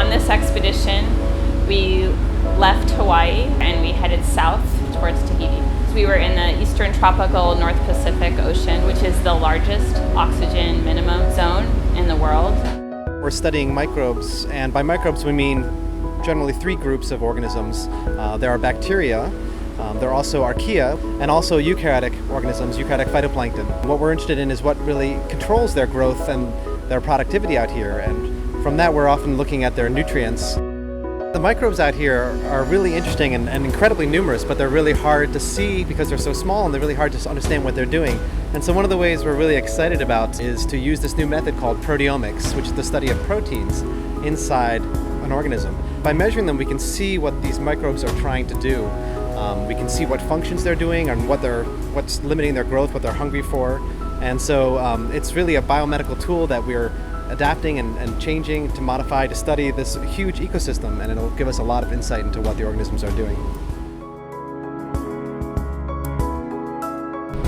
on this expedition, we left Hawaii and we headed south towards Tahiti. So we were in the eastern tropical North Pacific Ocean, which is the largest oxygen minimum zone in the world. We're studying microbes, and by microbes we mean generally three groups of organisms. There are bacteria, there are also archaea, and also eukaryotic organisms, eukaryotic phytoplankton. What we're interested in is what really controls their growth and their productivity out here, and from that we're often looking at their nutrients. The microbes out here are really interesting and incredibly numerous, but they're really hard to see because they're so small, and they're really hard to understand what they're doing. And so one of the ways we're really excited about is to use this new method called proteomics, which is the study of proteins inside an organism. By measuring them, we can see what these microbes are trying to do. We can see what functions they're doing and what's limiting their growth, what they're hungry for. And so it's really a biomedical tool that we're adapting and changing to modify to study this huge ecosystem, and it'll give us a lot of insight into what the organisms are doing.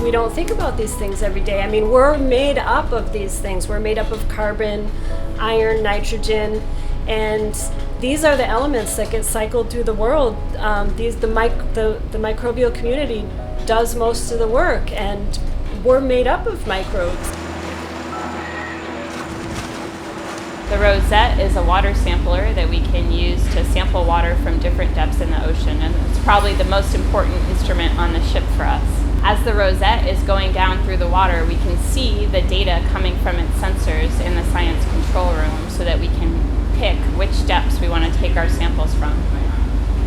We don't think about these things every day. I mean, we're made up of these things. We're made up of carbon, iron, nitrogen, and these are the elements that get cycled through the world. The microbial community does most of the work, and we're made up of microbes. The rosette is a water sampler that we can use to sample water from different depths in the ocean, and it's probably the most important instrument on the ship for us. As the rosette is going down through the water, we can see the data coming from its sensors in the science control room so that we can pick which depths we want to take our samples from.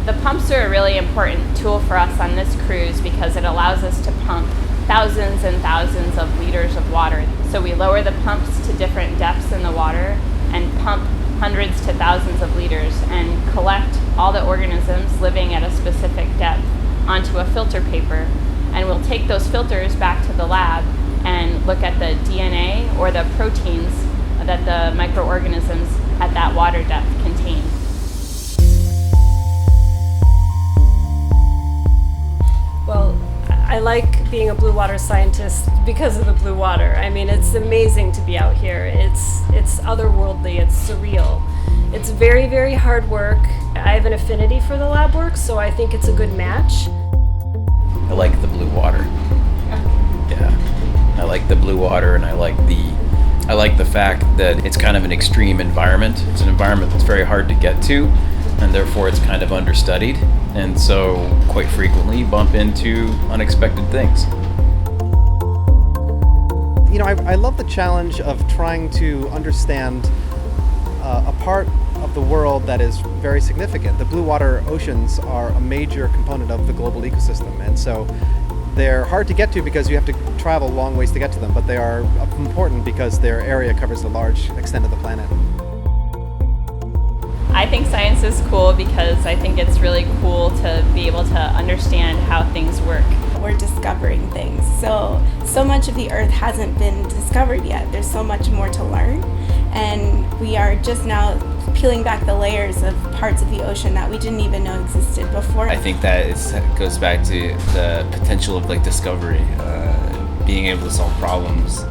The pumps are a really important tool for us on this cruise because it allows us to pump thousands and thousands of liters of water. So we lower the pumps to different depths in the water and pump hundreds to thousands of liters and collect all the organisms living at a specific depth onto a filter paper. And we'll take those filters back to the lab and look at the DNA or the proteins that the microorganisms at that water depth contain. Well, I like being a blue water scientist because of the blue water. I mean, it's amazing to be out here. It's otherworldly, it's surreal. It's very, very hard work. I have an affinity for the lab work, so I think it's a good match. I like the blue water. Yeah, I like the blue water, and I like the fact that it's kind of an extreme environment. It's an environment that's very hard to get to, and therefore it's kind of understudied, and so quite frequently you bump into unexpected things. You know, I love the challenge of trying to understand a part of the world that is very significant. The blue water oceans are a major component of the global ecosystem, and so they're hard to get to because you have to travel long ways to get to them, but they are important because their area covers a large extent of the planet. I think science is cool because I think it's really cool to be able to understand how things work. We're discovering things. So much of the earth hasn't been discovered yet. There's so much more to learn, and we are just now peeling back the layers of parts of the ocean that we didn't even know existed before. I think that it goes back to the potential of discovery, being able to solve problems.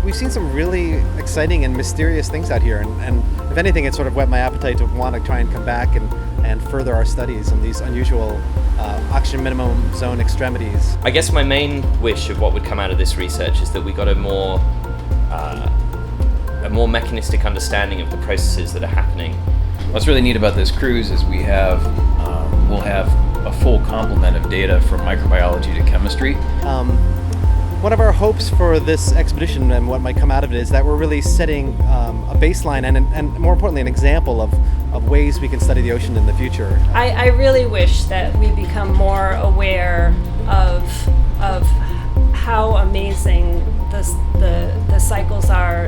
We've seen some really exciting and mysterious things out here, and if anything, it sort of whet my appetite to want to try and come back and further our studies in these unusual oxygen minimum zone extremities. I guess my main wish of what would come out of this research is that we got a more mechanistic understanding of the processes that are happening. What's really neat about this cruise is we'll have a full complement of data from microbiology to chemistry. One of our hopes for this expedition and what might come out of it is that we're really setting a baseline and more importantly an example of ways we can study the ocean in the future. I really wish that we become more aware of how amazing the cycles are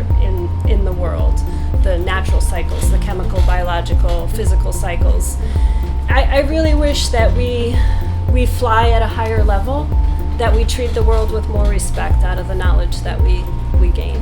in the world, the natural cycles, the chemical, biological, physical cycles. I really wish that we fly at a higher level, that we treat the world with more respect out of the knowledge that we gain.